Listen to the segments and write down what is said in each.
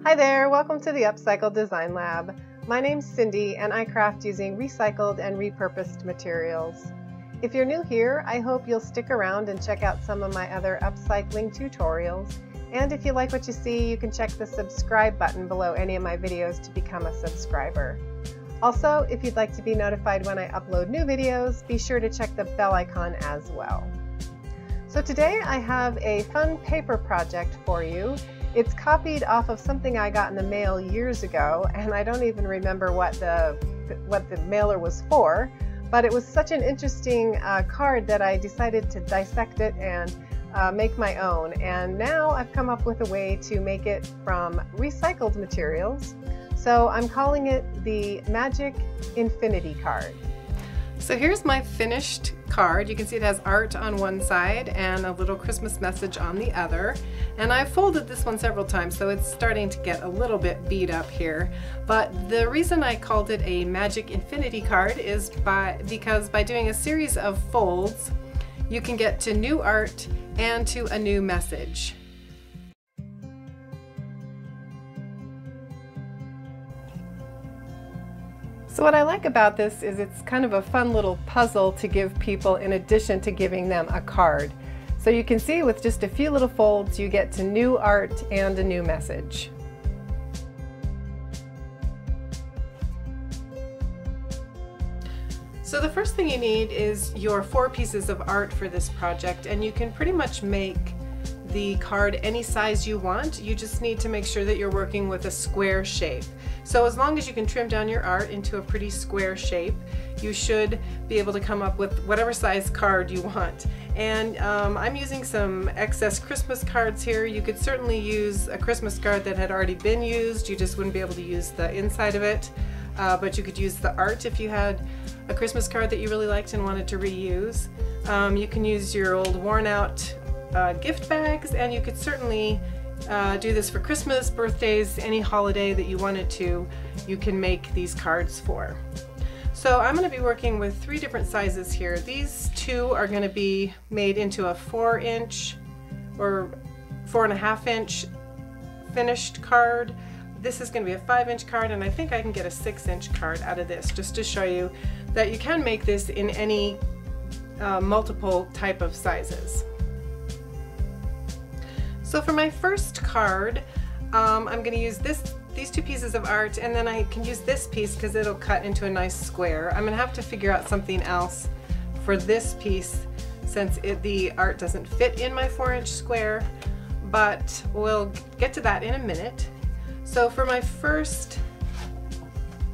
Hi there, welcome to the Upcycle Design Lab. My name's Cindy and I craft using recycled and repurposed materials. If you're new here, I hope you'll stick around and check out some of my other upcycling tutorials. And if you like what you see, you can check the subscribe button below any of my videos to become a subscriber. Also, if you'd like to be notified when I upload new videos, be sure to check the bell icon as well. So today I have a fun paper project for you. It's copied off of something I got in the mail years ago, and I don't even remember what the mailer was for, but it was such an interesting card that I decided to dissect it and make my own. And now I've come up with a way to make it from recycled materials. So I'm calling it the Magic Infinity Card. So here's my finished card. You can see it has art on one side and a little Christmas message on the other. And I've folded this one several times, so it's starting to get a little bit beat up here. But the reason I called it a Magic Infinity Card is because by doing a series of folds, you can get to new art and to a new message. So what I like about this is it's kind of a fun little puzzle to give people in addition to giving them a card. So you can see with just a few little folds you get to new art and a new message. So the first thing you need is your 4 pieces of art for this project, and you can pretty much make the card any size you want. You just need to make sure that you're working with a square shape. So as long as you can trim down your art into a pretty square shape, you should be able to come up with whatever size card you want. And I'm using some excess Christmas cards here. You could certainly use a Christmas card that had already been used. You just wouldn't be able to use the inside of it. But you could use the art if you had a Christmas card that you really liked and wanted to reuse. You can use your old worn out gift bags, and you could certainly do this for Christmas, birthdays, any holiday that you wanted to, you can make these cards for. So I'm going to be working with 3 different sizes here. These 2 are going to be made into a 4-inch or 4.5-inch finished card. This is going to be a 5-inch card, and I think I can get a 6-inch card out of this, just to show you that you can make this in any multiple type of sizes. So for my first card, I'm going to use these 2 pieces of art, and then I can use this piece because it'll cut into a nice square. I'm going to have to figure out something else for this piece since the art doesn't fit in my 4-inch square, but we'll get to that in a minute. So for my first,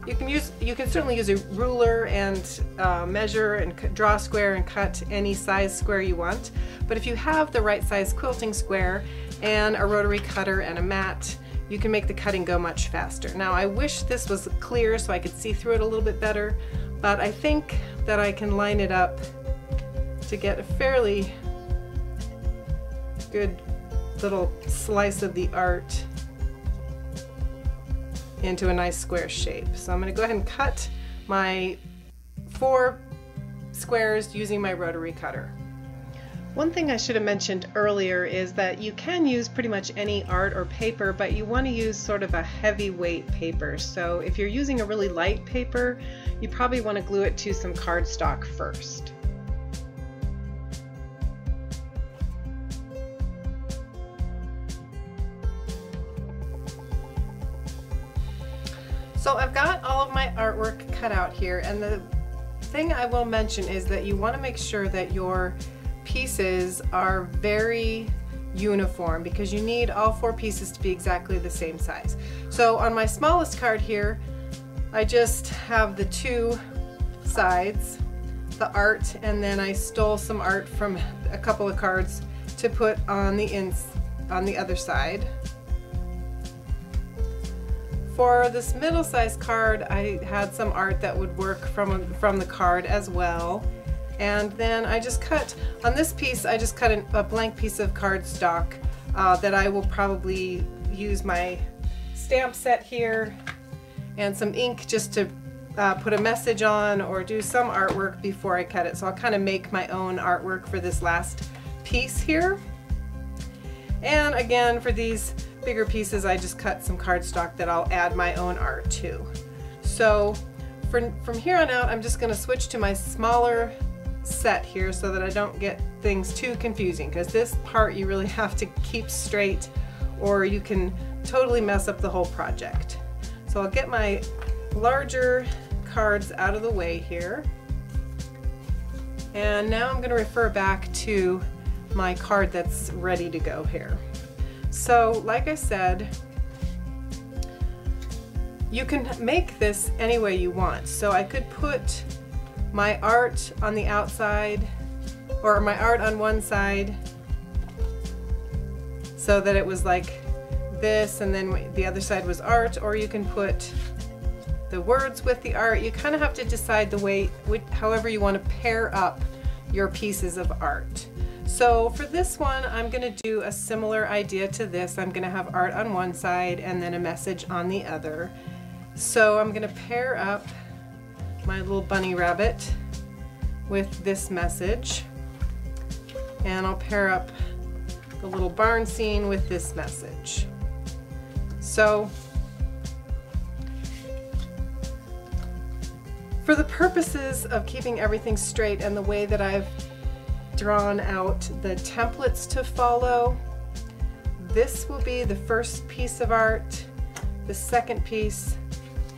you can certainly use a ruler and measure and draw a square and cut any size square you want. But if you have the right size quilting square and a rotary cutter and a mat, you can make the cutting go much faster. Now I wish this was clear so I could see through it a little bit better, but I think that I can line it up to get a fairly good little slice of the art into a nice square shape. So I'm going to go ahead and cut my 4 squares using my rotary cutter. One thing I should have mentioned earlier is that you can use pretty much any art or paper, but you want to use sort of a heavyweight paper. So if you're using a really light paper, you probably want to glue it to some cardstock first. So I've got all of my artwork cut out here, and the thing I will mention is that you want to make sure that your pieces are very uniform because you need all 4 pieces to be exactly the same size. So on my smallest card here, I just have the 2 sides, the art, and then I stole some art from a couple of cards to put on the other side. For this middle-sized card, I had some art that would work from the card as well. And then I just cut, on this piece, I just cut a blank piece of cardstock that I will probably use my stamp set here and some ink just to put a message on or do some artwork before I cut it. So I'll kind of make my own artwork for this last piece here. And again, for these bigger pieces, I just cut some cardstock that I'll add my own art to. So from here on out, I'm just going to switch to my smaller set here so that I don't get things too confusing, because this part you really have to keep straight or you can totally mess up the whole project. So I'll get my larger cards out of the way here. And now I'm going to refer back to my card that's ready to go here. So like I said, you can make this any way you want. So I could put my art on the outside, or my art on one side, so that it was like this, and then the other side was art, or you can put the words with the art. You kind of have to decide the way, however you want to pair up your pieces of art. So for this one, I'm going to do a similar idea to this. I'm going to have art on one side and then a message on the other. So I'm going to pair up my little bunny rabbit with this message, and I'll pair up the little barn scene with this message. So for the purposes of keeping everything straight and the way that I've drawn out the templates to follow, this will be the first piece of art, the second piece,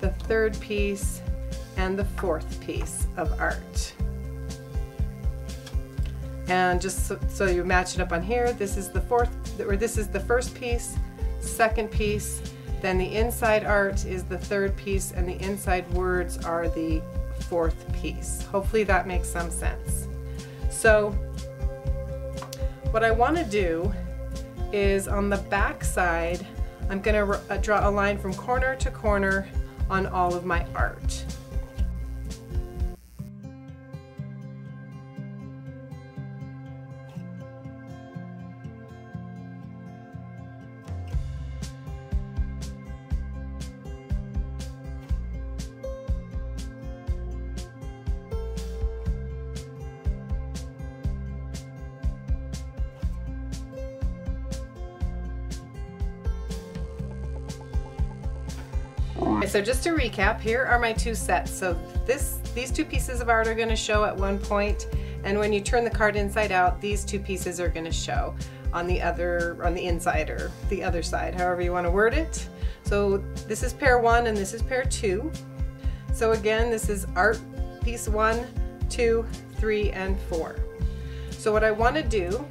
the third piece, and the fourth piece of art. And just so you match it up on here, this is the first piece, second piece, then the inside art is the third piece, and the inside words are the fourth piece. Hopefully that makes some sense. So what I want to do is on the back side, I'm going to draw a line from corner to corner on all of my art. So just to recap, here are my two sets. So these two pieces of art are going to show at one point, and when you turn the card inside out, these two pieces are going to show on the inside or the other side, however you want to word it. So this is pair 1 and this is pair 2. So again, this is art piece 1, 2, 3, and 4. So what I want to do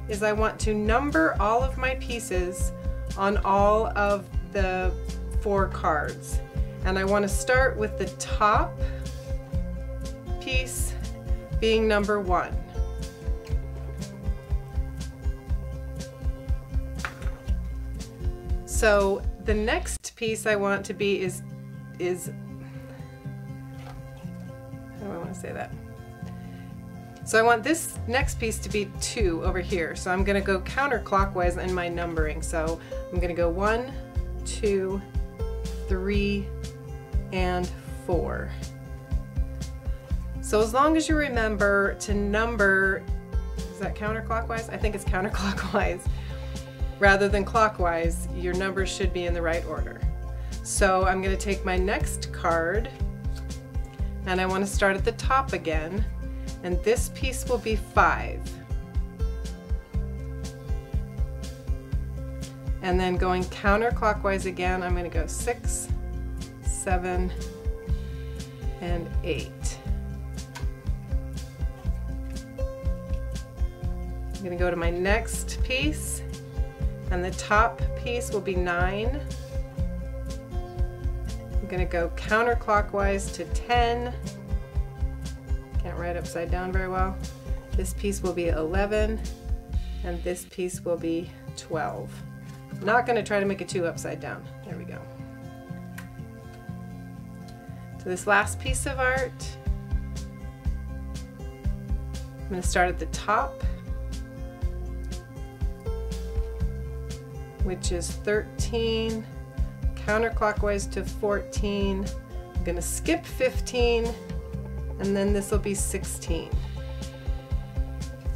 is I want to number all of my pieces on all of the 4 cards, and I want to start with the top piece being number 1. So the next piece I want to be is how do I want to say that? So I want this next piece to be 2 over here. So I'm going to go counterclockwise in my numbering. So I'm going to go 1, 2, 3, and 4. So as long as you remember to number, is that counterclockwise? I think it's counterclockwise. Rather than clockwise, your numbers should be in the right order. So I'm going to take my next card, and I want to start at the top again, and this piece will be 5. And then going counterclockwise again, I'm going to go 6, 7, and 8. I'm going to go to my next piece, and the top piece will be 9. I'm going to go counterclockwise to 10. Can't write upside down very well. This piece will be 11, and this piece will be 12. I'm not going to try to make a 2 upside down. There we go. So this last piece of art, I'm going to start at the top, which is 13, counterclockwise to 14. I'm going to skip 15, and then this will be 16.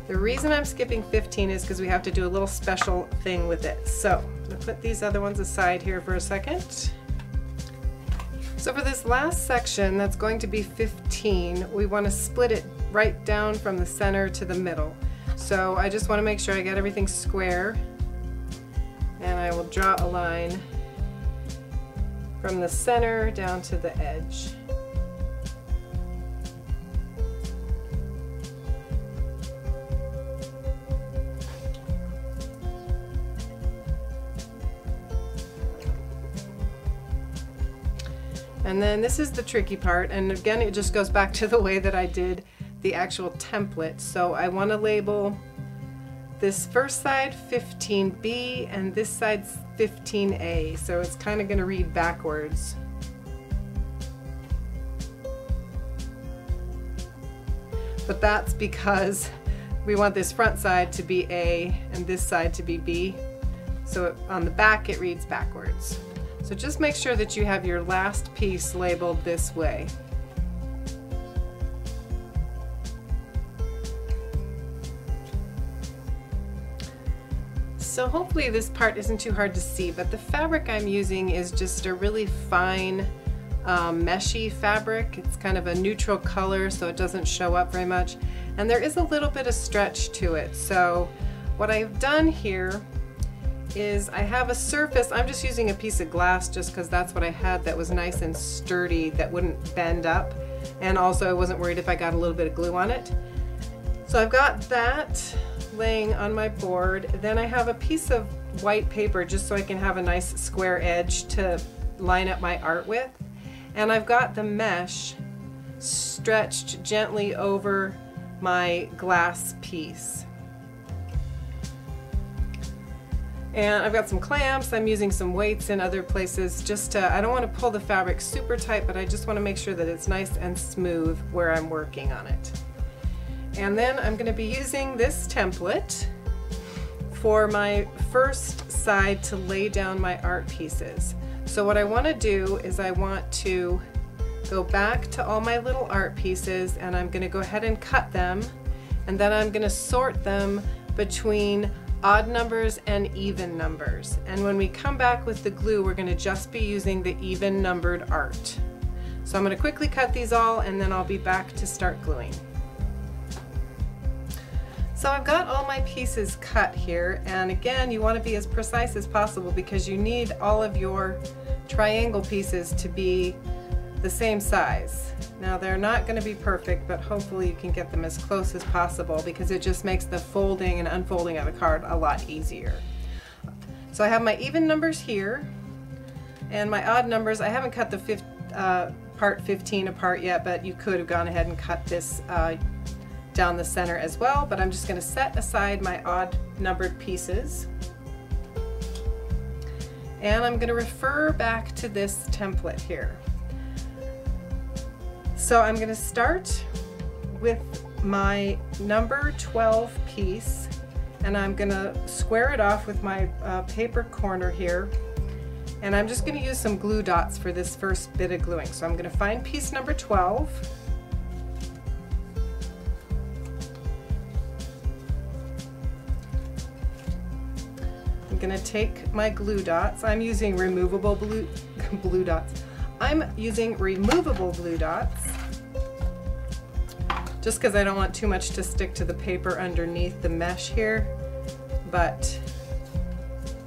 The reason I'm skipping 15 is because we have to do a little special thing with it. So put these other ones aside here for a second. So for this last section, that's going to be 15, we want to split it right down from the center to the middle. So I just want to make sure I get everything square, and I will draw a line from the center down to the edge. And then this is the tricky part, and again it just goes back to the way that I did the actual template. So I want to label this first side 15B and this side's 15A, so it's kind of going to read backwards. But that's because we want this front side to be A and this side to be B, so on the back it reads backwards. So just make sure that you have your last piece labeled this way. So hopefully this part isn't too hard to see, but the fabric I'm using is just a really fine meshy fabric. It's kind of a neutral color, so it doesn't show up very much, and there is a little bit of stretch to it. So what I've done here is I have a surface, I'm just using a piece of glass just because that's what I had that was nice and sturdy, that wouldn't bend up, and also I wasn't worried if I got a little bit of glue on it. So I've got that laying on my board. Then I have a piece of white paper just so I can have a nice square edge to line up my art with, and I've got the mesh stretched gently over my glass piece. And I've got some clamps. I'm using some weights in other places just to, I don't want to pull the fabric super tight, but I just want to make sure that it's nice and smooth where I'm working on it. And then I'm going to be using this template for my first side to lay down my art pieces. So what I want to do is I want to go back to all my little art pieces, and I'm going to go ahead and cut them, and then I'm going to sort them between odd numbers and even numbers. And when we come back with the glue, we're going to just be using the even numbered art. So I'm going to quickly cut these all, and then I'll be back to start gluing. So I've got all my pieces cut here, and again, you want to be as precise as possible because you need all of your triangle pieces to be the same size. Now they're not going to be perfect, but hopefully you can get them as close as possible because it just makes the folding and unfolding of the card a lot easier. So I have my even numbers here, and my odd numbers, I haven't cut the part 15 apart yet, but you could have gone ahead and cut this down the center as well, but I'm just going to set aside my odd numbered pieces, and I'm going to refer back to this template here. So I'm going to start with my number 12 piece, and I'm going to square it off with my paper corner here, and I'm just going to use some glue dots for this first bit of gluing. So I'm going to find piece number 12, I'm going to take my glue dots. I'm using removable glue dots. I'm using removable glue dots just because I don't want too much to stick to the paper underneath the mesh here, but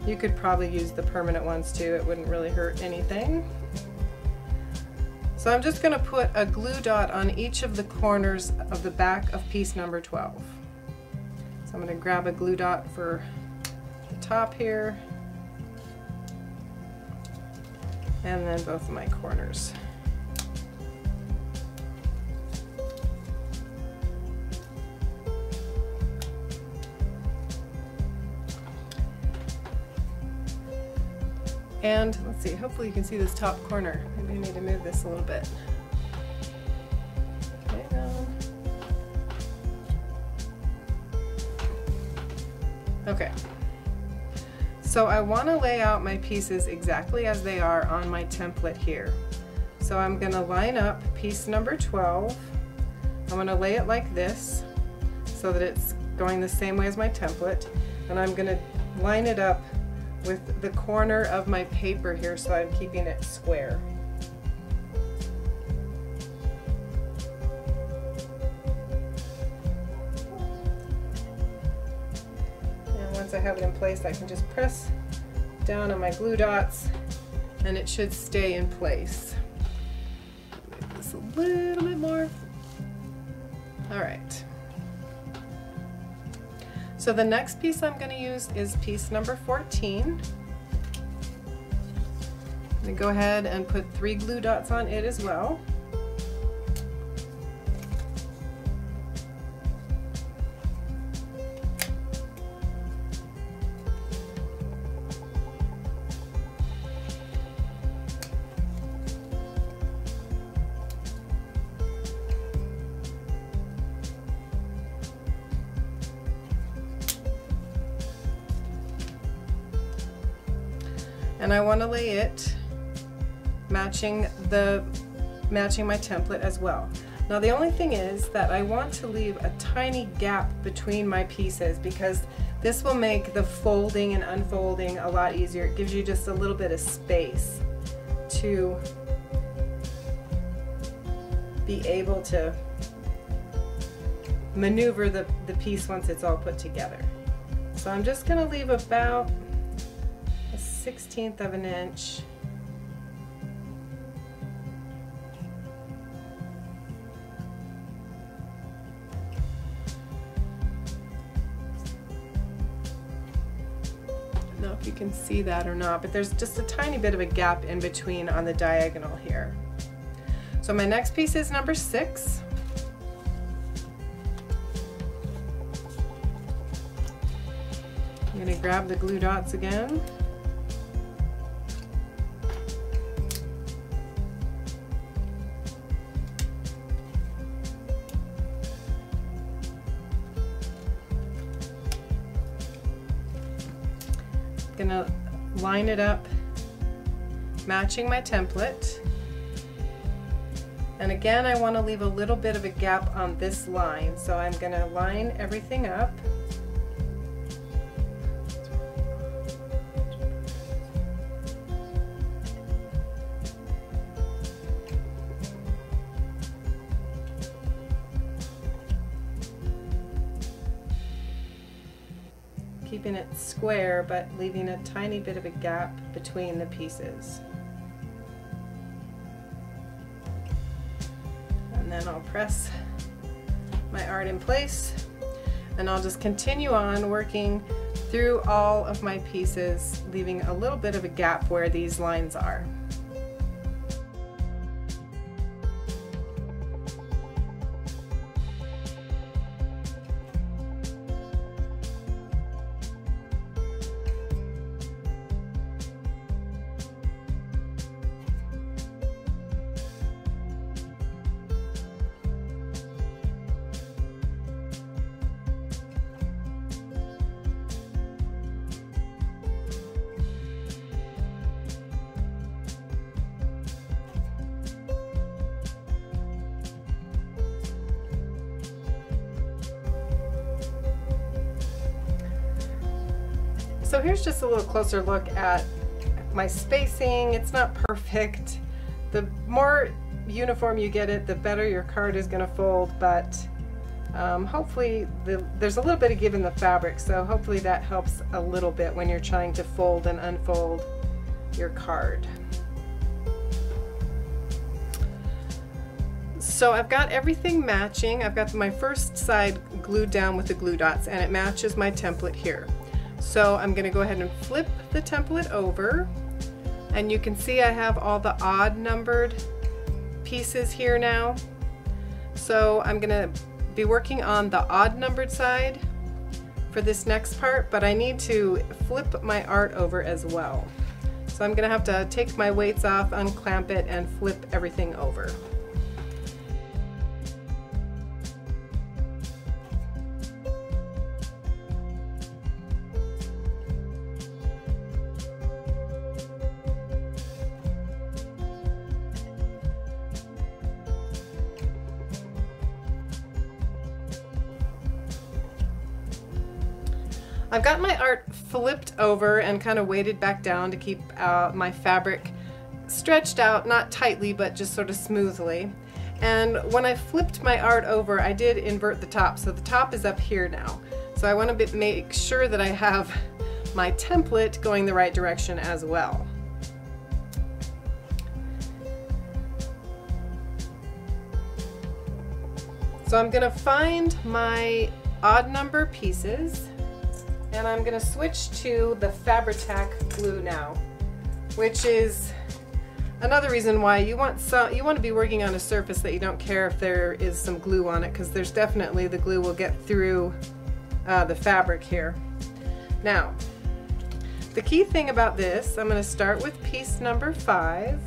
you could probably use the permanent ones too. It wouldn't really hurt anything. So I'm just going to put a glue dot on each of the corners of the back of piece number 12. So I'm going to grab a glue dot for the top here, and then both of my corners. And let's see, hopefully you can see this top corner. Maybe I need to move this a little bit. Okay. So I want to lay out my pieces exactly as they are on my template here. So I'm going to line up piece number 12. I'm going to lay it like this so that it's going the same way as my template, and I'm going to line it up with the corner of my paper here so I'm keeping it square. And once I have it in place, I can just press down on my glue dots and it should stay in place. Make this a little bit more. All right. So the next piece I'm going to use is piece number 14. I'm going to go ahead and put 3 glue dots on it as well. And I want to lay it matching my template as well. Now the only thing is that I want to leave a tiny gap between my pieces because this will make the folding and unfolding a lot easier. It gives you just a little bit of space to be able to maneuver the piece once it's all put together. So I'm just going to leave about 1/16 of an inch. I don't know if you can see that or not, but there's just a tiny bit of a gap in between on the diagonal here. So my next piece is number 6. I'm going to grab the glue dots again. Gonna line it up matching my template, and again I want to leave a little bit of a gap on this line, so I'm gonna line everything up. Keeping it square, but leaving a tiny bit of a gap between the pieces. And then I'll press my art in place, and I'll just continue on working through all of my pieces, leaving a little bit of a gap where these lines are. So here's just a little closer look at my spacing. It's not perfect. The more uniform you get it, the better your card is going to fold, but hopefully there's a little bit of give in the fabric, so hopefully that helps a little bit when you're trying to fold and unfold your card. So I've got everything matching. I've got my first side glued down with the glue dots, and it matches my template here. So I'm going to go ahead and flip the template over, and you can see I have all the odd numbered pieces here now. So I'm going to be working on the odd numbered side for this next part, but I need to flip my art over as well. So I'm going to have to take my weights off, unclamp it, and flip everything over. I've got my art flipped over and kind of weighted back down to keep my fabric stretched out, not tightly, but just sort of smoothly. And when I flipped my art over, I did invert the top, so the top is up here now. So I want to make sure that I have my template going the right direction as well. So I'm going to find my odd number pieces, and I'm going to switch to the Fabri-Tac glue now, which is another reason why you want to be working on a surface that you don't care if there is some glue on it, because there's definitely the glue will get through the fabric here. Now, the key thing about this, I'm going to start with piece number 5,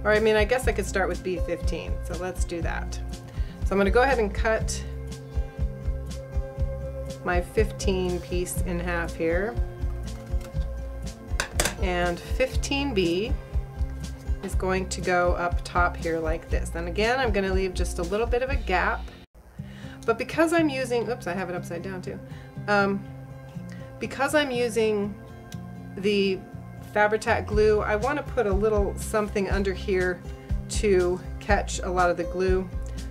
or I mean, I guess I could start with B15, so let's do that. So I'm going to go ahead and cut my 15 piece in half here, and 15B is going to go up top here like this. And again, I'm going to leave just a little bit of a gap, but because I'm using, oops, I have it upside down too. Because I'm using the Fabri-Tac glue, I want to put a little something under here to catch a lot of the glue,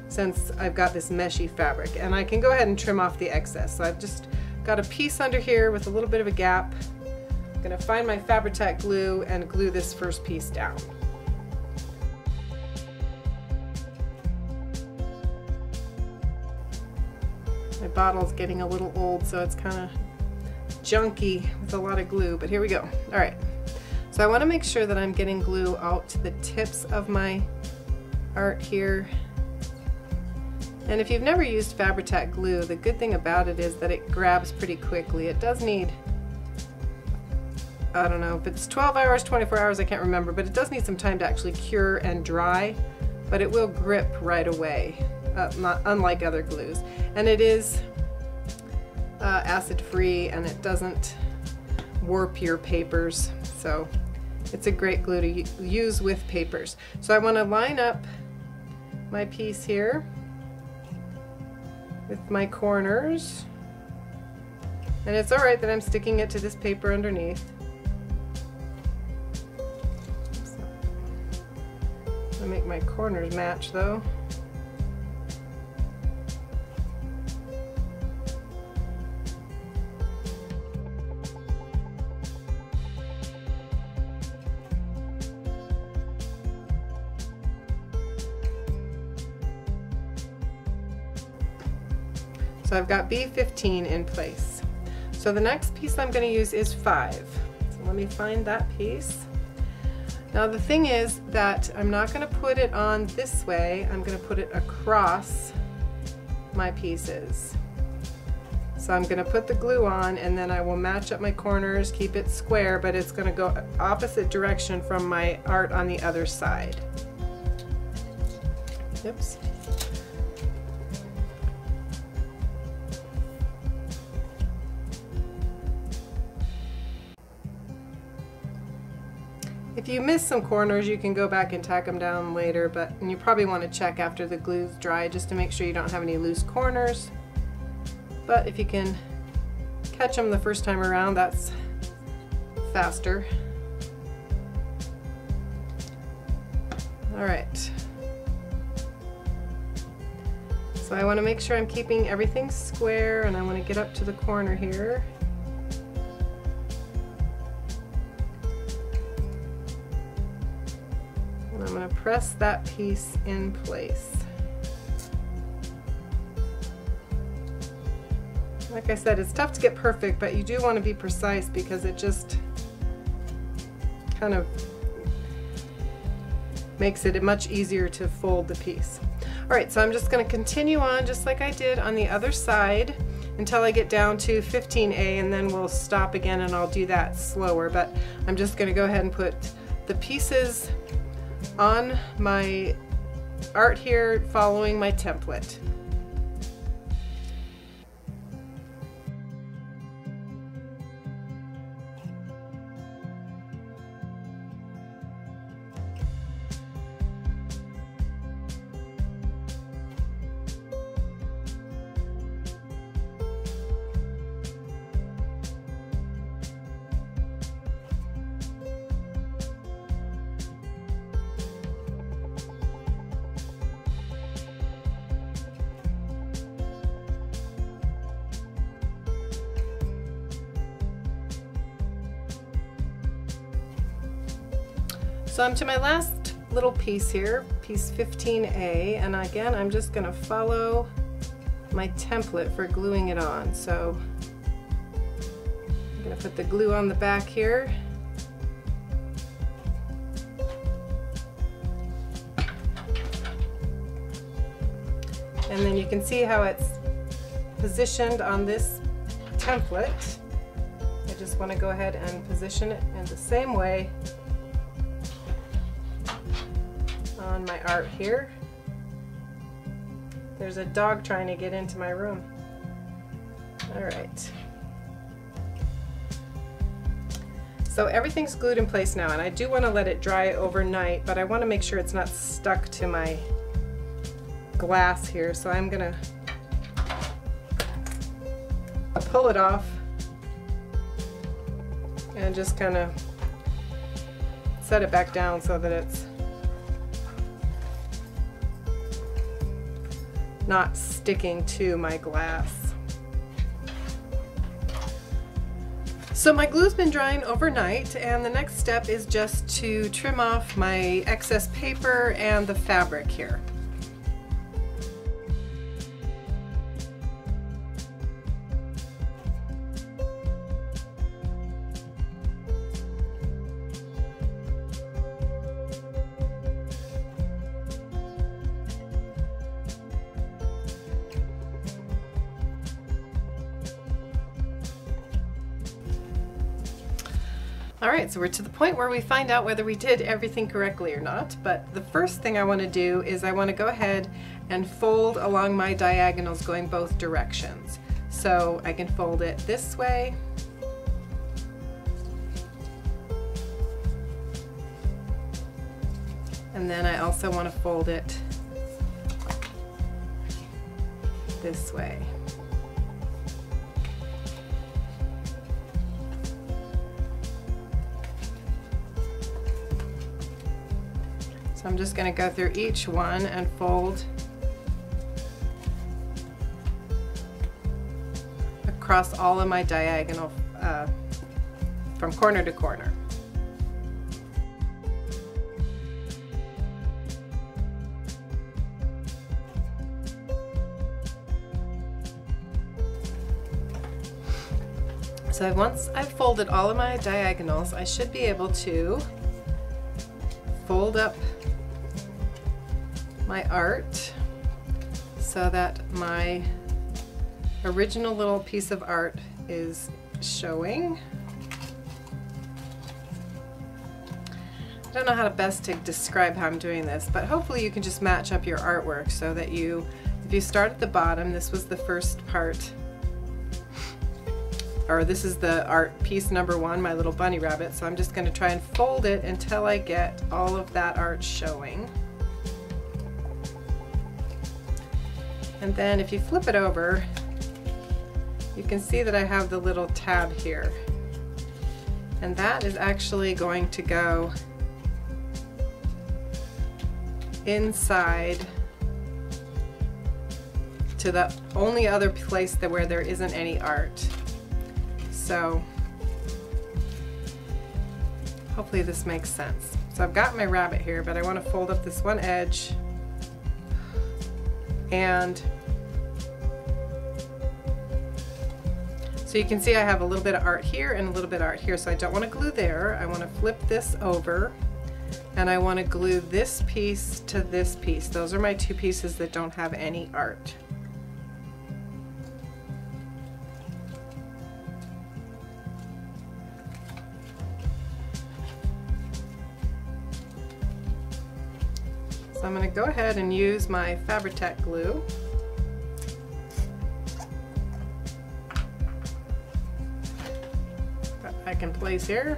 since I've got this meshy fabric, and I can go ahead and trim off the excess. So I've just got a piece under here with a little bit of a gap. I'm going to find my Fabri-Tac glue and glue this first piece down. My bottle's getting a little old, so it's kind of junky with a lot of glue, but here we go. All right, so I want to make sure that I'm getting glue out to the tips of my art here. And if you've never used Fabri-Tac glue, the good thing about it is that it grabs pretty quickly. It does need, I don't know if it's 12 hours, 24 hours, I can't remember, but it does need some time to actually cure and dry, but it will grip right away, unlike other glues. And it is acid-free, and it doesn't warp your papers, so it's a great glue to use with papers. So I want to line up my piece here with my corners, and it's alright that I'm sticking it to this paper underneath. I'll make my corners match though. So I've got B15 in place. So the next piece I'm going to use is 5. So let me find that piece. Now the thing is that I'm not going to put it on this way, I'm going to put it across my pieces. So I'm going to put the glue on, and then I will match up my corners, keep it square, but it's going to go opposite direction from my art on the other side. Oops. If you miss some corners, you can go back and tack them down later, and you probably want to check after the glue's dry just to make sure you don't have any loose corners. But if you can catch them the first time around, that's faster. All right. So I want to make sure I'm keeping everything square, and I want to get up to the corner here. I'm going to press that piece in place. Like I said, it's tough to get perfect, but you do want to be precise because it just kind of makes it much easier to fold the piece. Alright, so I'm just going to continue on just like I did on the other side until I get down to 15A, and then we'll stop again and I'll do that slower, but I'm just going to go ahead and put the pieces on my art here following my template. So I'm to my last little piece here, piece 15A, and again I'm just going to follow my template for gluing it on. So I'm going to put the glue on the back here. And then you can see how it's positioned on this template. I just want to go ahead and position it in the same way on my art here. There's a dog trying to get into my room. All right. So everything's glued in place now, and I do want to let it dry overnight, but I want to make sure it's not stuck to my glass here. So I'm gonna pull it off and just kind of set it back down so that it's not sticking to my glass. So my glue's been drying overnight, and the next step is just to trim off my excess paper and the fabric here. Alright, so we're to the point where we find out whether we did everything correctly or not, but the first thing I want to do is I want to go ahead and fold along my diagonals going both directions. So I can fold it this way, and then I also want to fold it this way. So I'm just going to go through each one and fold across all of my diagonal from corner to corner. So once I've folded all of my diagonals, I should be able to fold up my art so that my original little piece of art is showing. I don't know how to best to describe how I'm doing this, but hopefully you can just match up your artwork so that if you start at the bottom, this was the first part, or this is the art piece number 1, my little bunny rabbit, so I'm just going to try and fold it until I get all of that art showing. And then if you flip it over, you can see that I have the little tab here. And that is actually going to go inside to the only other place where there isn't any art. So hopefully this makes sense. So I've got my rabbit here, but I want to fold up this one edge, and so you can see I have a little bit of art here and a little bit of art here, so I don't want to glue there. I want to flip this over, and I want to glue this piece to this piece. Those are my two pieces that don't have any art. So I'm going to go ahead and use my Fabri-Tac glue. That I can place here.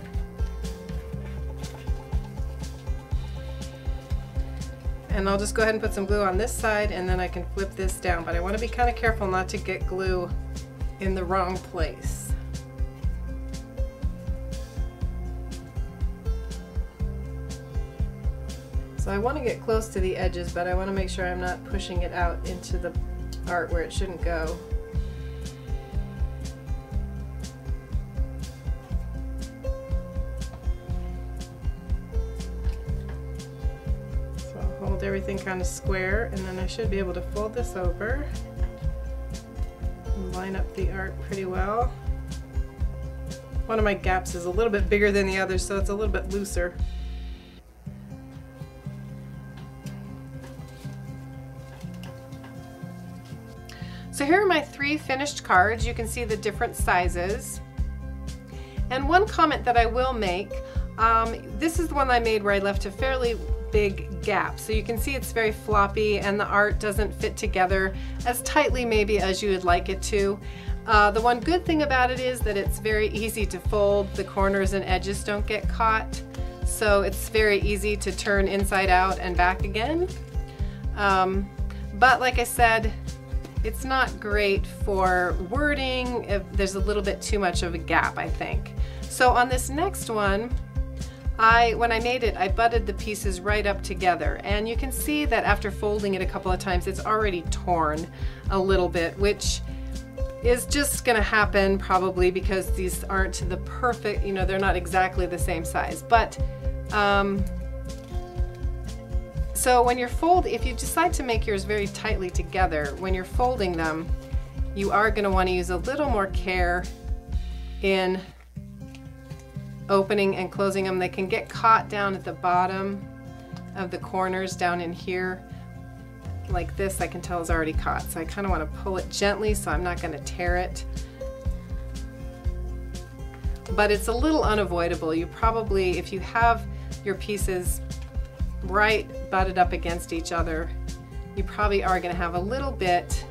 And I'll just go ahead and put some glue on this side, and then I can flip this down. But I want to be kind of careful not to get glue in the wrong place. So I want to get close to the edges, but I want to make sure I'm not pushing it out into the art where it shouldn't go. hold everything kind of square, and then I should be able to fold this over and line up the art pretty well. One of my gaps is a little bit bigger than the other, so it's a little bit looser. So here are my 3 finished cards. You can see the different sizes. And one comment that I will make, this is the one I made where I left a fairly big gap. So you can see it's very floppy and the art doesn't fit together as tightly maybe as you would like it to. The one good thing about it is that it's very easy to fold. The corners and edges don't get caught. So it's very easy to turn inside out and back again. But like I said, it's not great for wording if there's a little bit too much of a gap, I think. So on this next one, when I made it, I butted the pieces right up together, and you can see that after folding it a couple of times, it's already torn a little bit, which is just gonna happen probably because these aren't the perfect, you know, they're not exactly the same size. But so when you're if you decide to make yours very tightly together, when you're folding them, you are going to want to use a little more care in opening and closing them. They can get caught down at the bottom of the corners down in here. Like this, I can tell is already caught. So I kind of want to pull it gently so I'm not going to tear it. But it's a little unavoidable. You probably, if you have your pieces right butted up against each other, you probably are going to have a little bit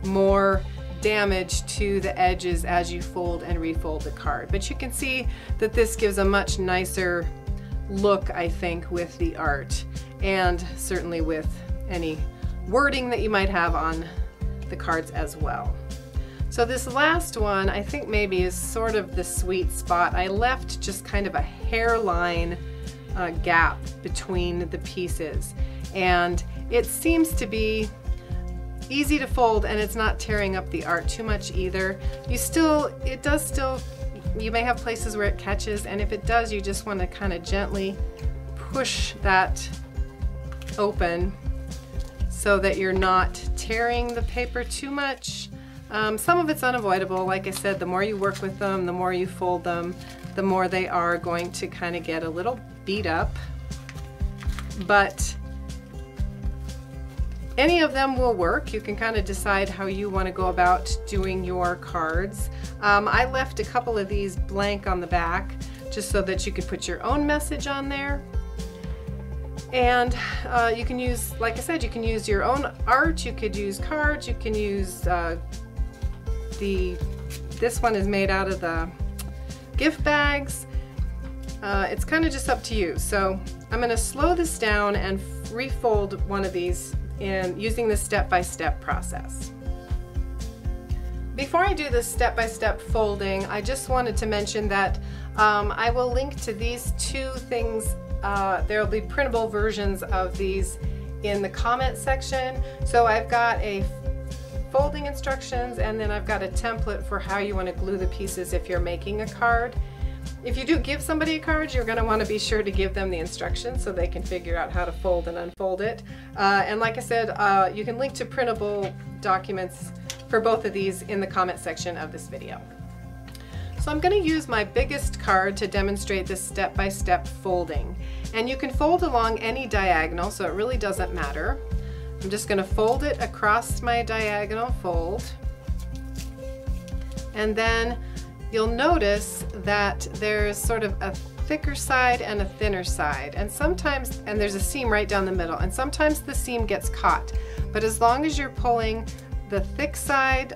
more damage to the edges as you fold and refold the card. But you can see that this gives a much nicer look, I think, with the art, and certainly with any wording that you might have on the cards as well. So this last one, I think maybe is sort of the sweet spot. I left just kind of a hairline gap between the pieces, and it seems to be easy to fold, and it's not tearing up the art too much either. You may have places where it catches, and if it does, you just want to kind of gently push that open so that you're not tearing the paper too much. Some of it's unavoidable. Like I said, the more you work with them, the more you fold them, the more they are going to kind of get a little beat up. But any of them will work. You can kind of decide how you want to go about doing your cards. I left a couple of these blank on the back just so that you could put your own message on there. And you can use, like I said, you can use your own art, you could use cards, you can use this one is made out of the gift bags. It's kind of just up to you. So I'm going to slow this down and refold one of these using the step-by-step process. Before I do this step-by-step folding, I just wanted to mention that I will link to these 2 things. There will be printable versions of these in the comment section. So I've got a folding instructions, and then I've got a template for how you want to glue the pieces if you're making a card. If you do give somebody a card, you're going to want to be sure to give them the instructions so they can figure out how to fold and unfold it. And like I said, you can link to printable documents for both of these in the comment section of this video. So I'm going to use my biggest card to demonstrate this step-by-step folding. And you can fold along any diagonal, so it really doesn't matter. I'm just going to fold it across my diagonal fold. And then you'll notice that there's sort of a thicker side and a thinner side. And sometimes, and there's a seam right down the middle, and sometimes the seam gets caught. But as long as you're pulling the thick side,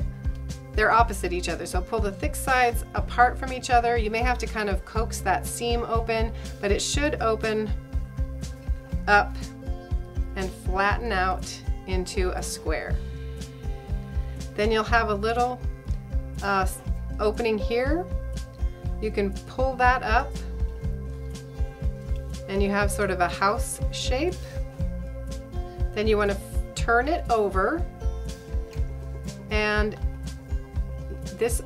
they're opposite each other. So pull the thick sides apart from each other. You may have to kind of coax that seam open, but it should open up and flatten out into a square. Then you'll have a little opening here. You can pull that up and you have sort of a house shape. Then you want to turn it over, and this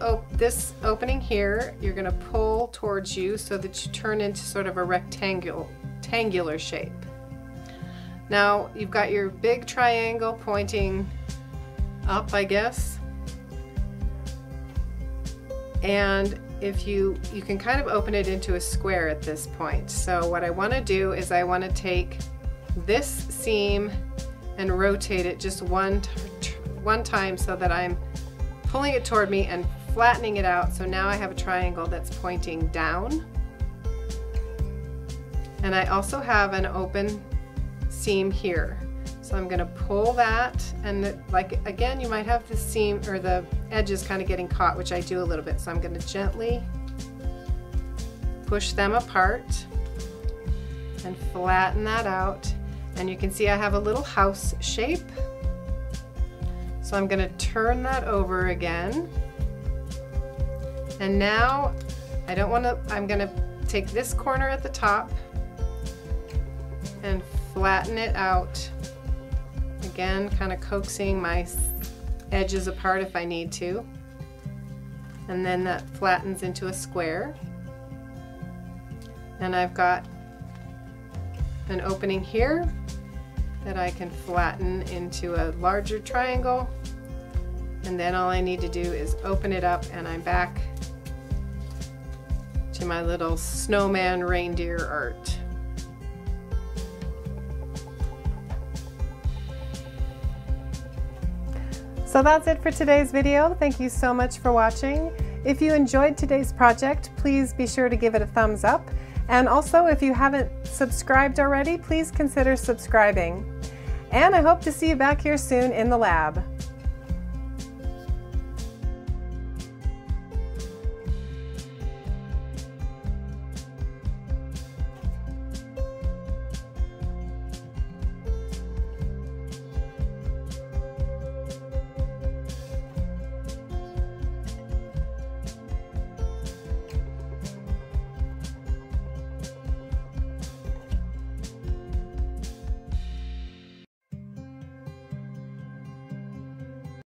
opening here you're going to pull towards you so that you turn into sort of a rectangular shape. Now you've got your big triangle pointing up, I guess. And if you can kind of open it into a square at this point. So what I want to do is I want to take this seam and rotate it just one time so that I'm pulling it toward me and flattening it out. So now I have a triangle that's pointing down. And I also have an open seam here. So I'm going to pull that, and like again, you might have the seam or the edges kind of getting caught, which I do a little bit. So I'm going to gently push them apart and flatten that out. And you can see I have a little house shape. So I'm going to turn that over again. And now I'm going to take this corner at the top and flatten it out. Again, kind of coaxing my edges apart if I need to. And then that flattens into a square. And I've got an opening here that I can flatten into a larger triangle. And then all I need to do is open it up, and I'm back to my little snowman reindeer art. So that's it for today's video. Thank you so much for watching. If you enjoyed today's project, please be sure to give it a thumbs up. And also, if you haven't subscribed already, please consider subscribing. And I hope to see you back here soon in the lab.